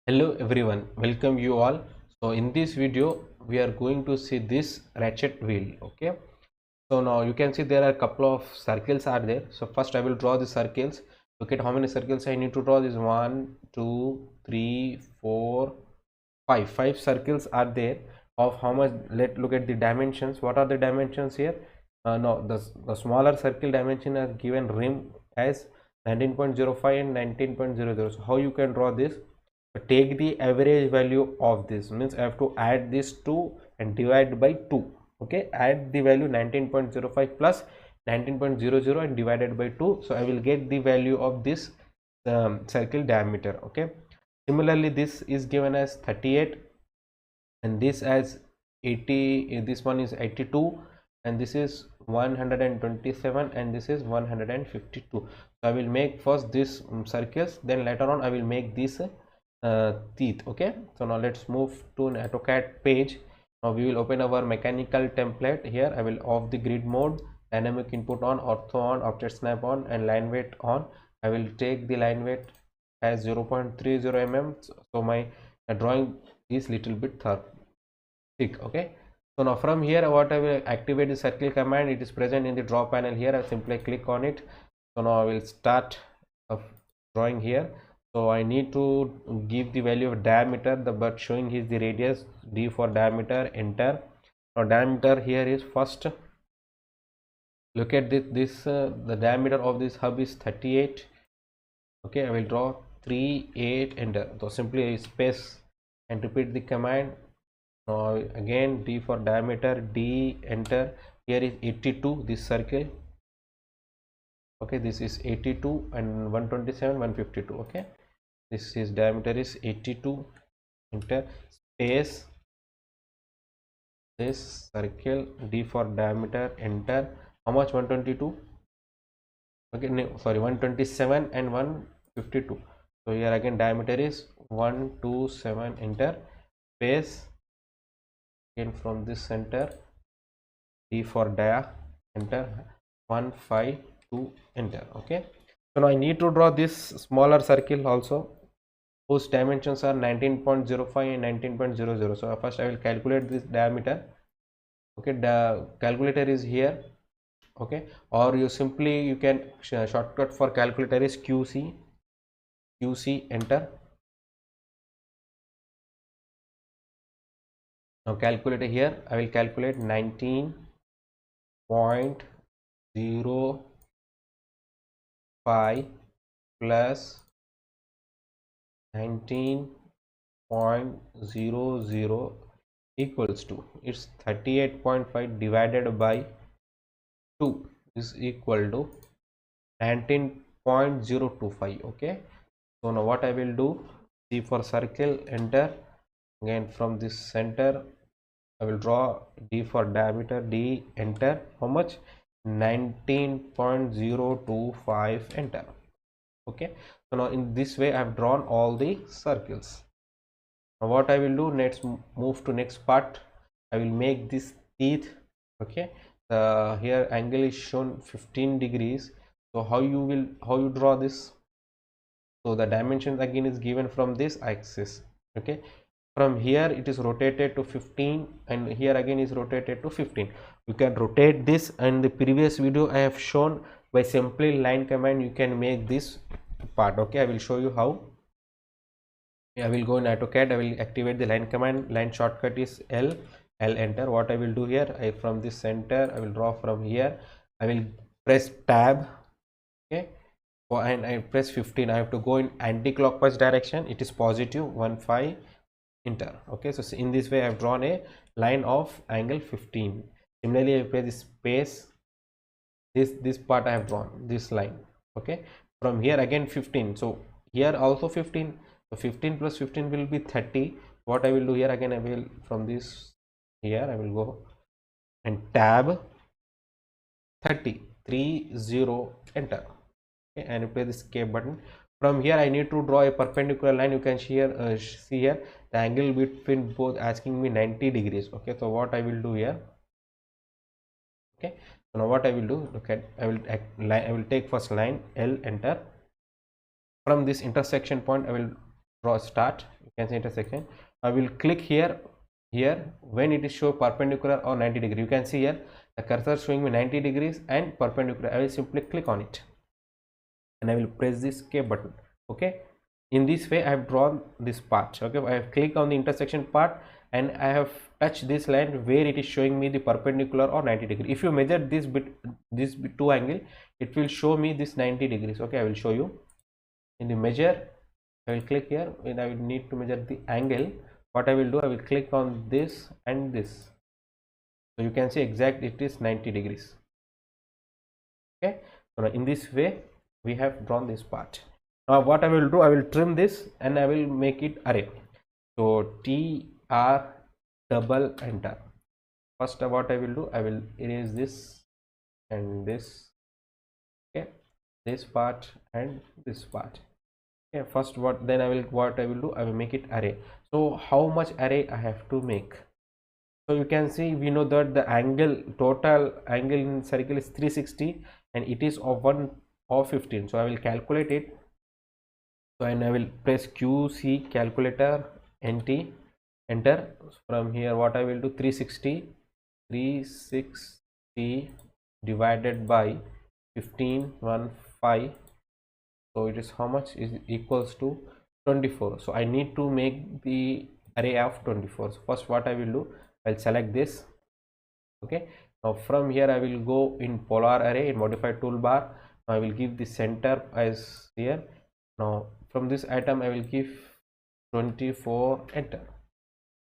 Hello everyone, welcome you all. So in this video we are going to see this ratchet wheel. Okay, so now you can see there are a couple of circles are there. So first I will draw the circles. Look at how many circles I need to draw. This 1 2 3 4 5 circles are there. Of how much, let's look at the dimensions. What are the dimensions here? No, the smaller circle dimension is given rim as 19.05 and 19.00. So how you can draw this? Take the average value of this, means I have to add this 2 and divide by 2. Okay, add the value 19.05 plus 19.00 and divided by 2. So I will get the value of this circle diameter. Okay, similarly this is given as 38 and this as 80. This one is 82 and this is 127 and this is 152. So I will make first this circles, then later on I will make this teeth. Okay, so now let's move to an AutoCAD page. Now we will open our mechanical template. Here I will off the grid mode, dynamic input on, ortho on, object snap on, and line weight on. I will take the line weight as 0.30 mm. So my drawing is little bit thick. Okay, so now from here what I will activate the circle command. It is present in the draw panel here. I simply click on it. So now I will start drawing here. So I need to give the value of diameter, but showing is the radius. D for diameter, enter. Now diameter here is first, look at this the diameter of this hub is 38. Okay, I will draw 38, enter. So simply space and repeat the command. Now again D for diameter, D, enter. Here is 82, this circle. Okay, this is 82 and 127, 152. Okay, this is diameter is 82, enter. Space, this circle, D for diameter, enter. How much? 122. Okay, no, sorry, 127 and 152. So here again diameter is 127, enter. Space, again from this center, D for dia, enter. 152, enter. Okay, so now I need to draw this smaller circle also, whose dimensions are 19.05 and 19.00. So first I will calculate this diameter. Okay, the calculator is here. Okay, or you can shortcut for calculator is QC, enter. Now calculator here I will calculate 19.05 plus 19.00 equals to, it's 38.5 divided by 2 is equal to 19.025. okay, so now what I will do, C for circle, enter. Again from this center I will draw D for diameter, D, enter. How much? 19.025, enter. Okay, so now in this way I have drawn all the circles. Now what I will do, let's move to next part. I will make this teeth. Okay, here angle is shown 15 degrees. So how you draw this? So the dimensions again is given from this axis. Okay, from here it is rotated to 15 and here again is rotated to 15. You can rotate this, and the previous video I have shown by simply line command you can make this part. Okay, I will show you how. I will go in AutoCAD. I will activate the line command. Line shortcut is L, enter. What I will do here, from this center I will draw from here. I will press tab. Okay, and I press 15. I have to go in anti-clockwise direction. It is positive 15, enter. Okay, so in this way I have drawn a line of angle 15. Similarly I press space, this part I have drawn this line. Okay, from here again 15. So here also 15. So 15 plus 15 will be 30. What I will do here, again I will from this here I will go and tab 30, 30, enter. Okay, and press the escape button. From here I need to draw a perpendicular line. You can see here the angle between both asking me 90 degrees. Okay, so what I will do here, okay, so now what I will do, look at, I will take first line L, enter. From this intersection point I will draw start. You you can see intersection. I will click here when it is show perpendicular or 90 degree. You can see here the cursor showing me 90 degrees and perpendicular. I will simply click on it and I will press this escape button. Okay, in this way I have drawn this part. Okay, I have clicked on the intersection part and I have touched this line where it is showing me the perpendicular or 90 degree. If you measure this two angle, it will show me this 90 degrees. Okay, I will show you in the measure. I will click here and I will need to measure the angle. What I will do, I will click on this and this, so you can see exact it is 90 degrees. Okay, so now in this way we have drawn this part. Now what I will do, I will trim this and I will make it array. So TR double enter. First what I will do, I will erase this and this. Okay, this part and this part. Okay, first what I will do, I will make it array. So how much array I have to make? So you can see, we know that the total angle in circle is 360 and it is of 1 of 15. So I will calculate it. So and I will press QC calculator, enter. From here what I will do, 360 divided by 15, 5. So it is how much is equals to 24. So I need to make the array of 24. So first what I will do, I'll select this. Okay, now from here I will go in polar array in modify toolbar. Now I will give the center as here. Now from this item I will give 24, enter.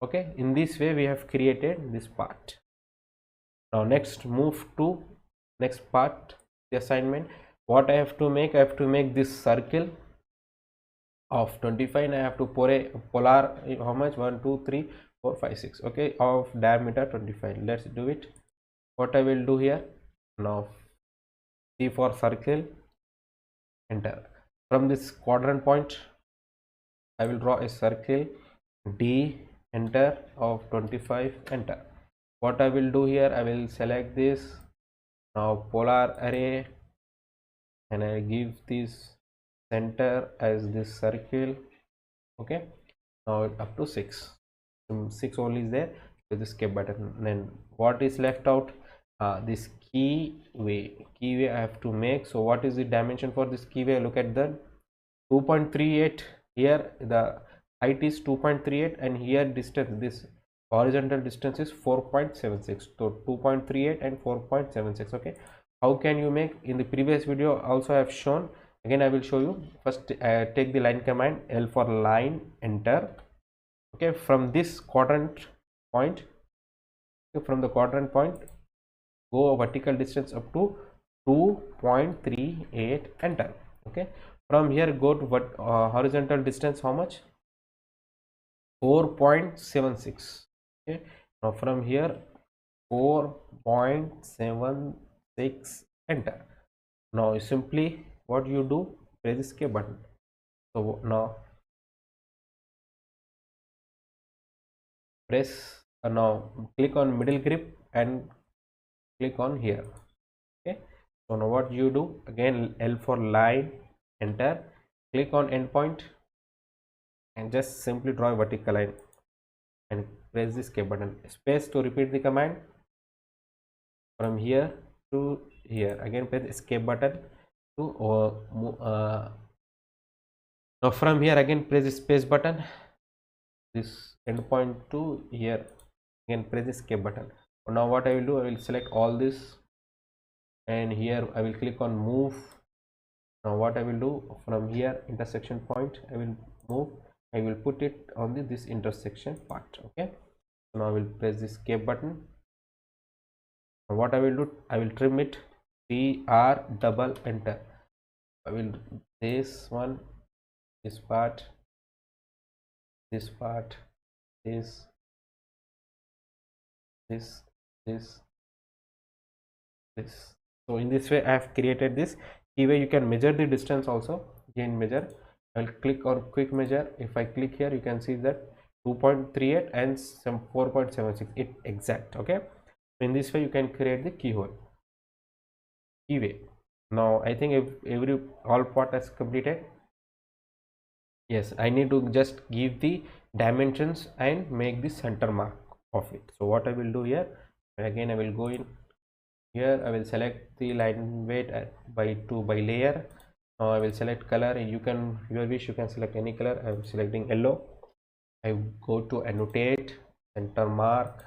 Okay, in this way we have created this part. Now next move to next part, the assignment. What I have to make, I have to make this circle of 25 and I have to polar how much, 1 2 3 4 5 6. Okay, of diameter 25. Let's do it. What I will do here, now C for circle, enter. From this quadrant point I will draw a circle D, enter, of 25, enter. What I will do here, I will select this, now polar array, and I give this center as this circle. Okay, now up to 6 only is there with the escape button. Then what is left out, this keyway I have to make. So what is the dimension for this keyway? Look at the 2.38. here the height is 2.38 and here distance, this horizontal distance is 4.76. so 2.38 and 4.76. okay, how can you make? In the previous video also I have shown. Again I will show you. First take the line command, L for line, enter. Okay, from this quadrant point, okay, from the quadrant point go a vertical distance up to 2.38, enter. Okay, from here go to what horizontal distance, how much? 4.76. okay, now from here 4.76, enter. Now simply what you do, press the escape button. So now press now click on middle grip and click on here. Okay, so now what you do, again L for line, enter, click on endpoint and just simply draw a vertical line and press the escape button. Space to repeat the command. From here to here, again press escape button to now from here again press the space button, this endpoint to here, again press the escape button. Now what I will do, I will select all this and here I will click on move. Now what I will do, from here intersection point I will move, I will put it on this intersection part. Okay, so now I will press the escape button. Now what I will do, I will trim it, TR double enter. I will this one, this part, this part, this so in this way I have created this keyway. You can measure the distance also. Again measure, I'll click on quick measure. If I click here, you can see that 2.38 and some 4.76, it exact. Okay, so in this way you can create the keyway. Now I think all part is completed. Yes, I need to just give the dimensions and make the center mark of it. So what I will do here, again I will go in here, I will select the line weight by 2 by layer. Now I will select color. You can, your wish, you can select any color. I am selecting yellow. I go to annotate, center mark.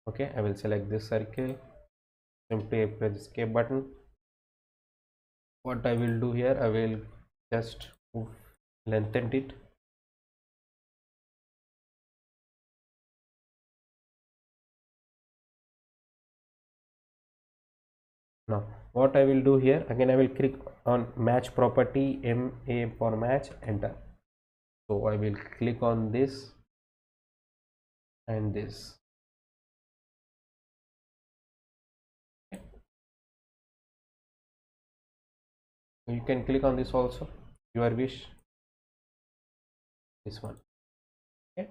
Okay, I will select this circle, simply press the escape button. What I will do here, I will just lengthen it. Now what I will do here, again I will click on match property, MA for match, enter. So I will click on this and this. You can click on this also, your wish, this one. Okay,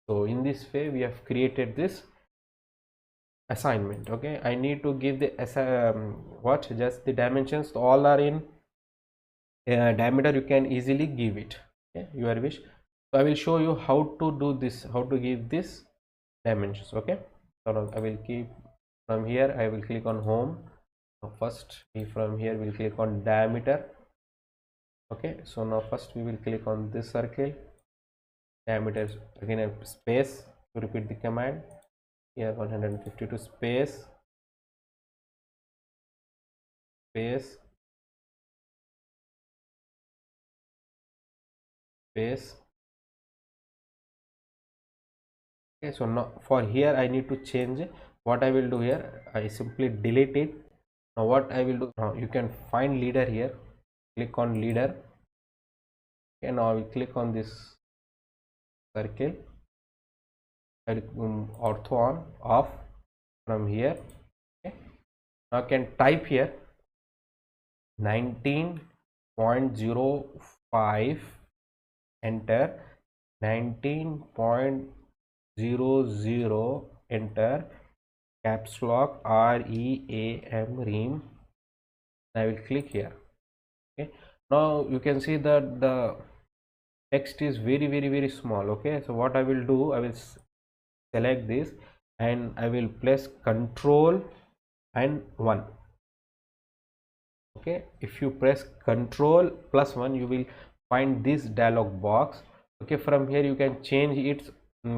so in this way we have created this assignment. Okay, I need to give the what, just the dimensions, all are in diameter. You can easily give it, okay, your wish. So I will show you how to do this, how to give this dimensions. Okay, so I will keep from here, I will click on home. Now first from here we'll click on diameter. Okay, so now first we will click on this circle, diameter, again a space to repeat the command here, 152 space, space, space. Okay, so now for here I need to change. What I will do here, I simply delete it. Now what I will do, now you can find leader here, click on leader. Okay, now I will click on this circle, I will ortho on, off from here. Okay, now I can type here 19.05, enter, 19.00, enter, caps lock, REAM, ream. I will click here. Okay, now you can see that the text is very small. Okay, so what I will do, I will select this and I will press Control and 1. Okay, if you press Control plus 1, you will find this dialog box. Okay, from here you can change its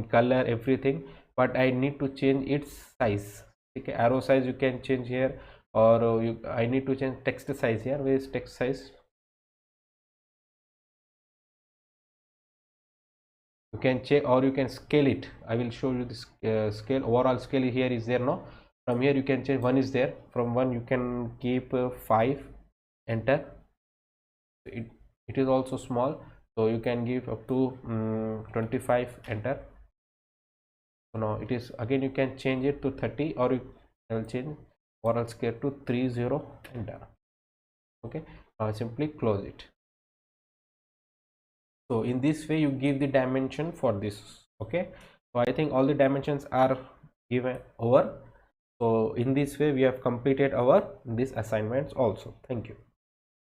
color, everything, but I need to change its size. Okay, arrow size you can change here, or I need to change text size here. Where is text size? You can check, or you can scale it. I will show you this scale, overall scale here is there. No, from here you can change, 1 is there, from 1 you can keep 5, enter. It is also small, so you can give up to 25, enter. So now it is, again you can change it to 30, or you will change overall scale to 30, enter. Okay, simply close it. So in this way you give the dimension for this. Okay, so I think all the dimensions are given over. So in this way we have completed our this assignments also. Thank you.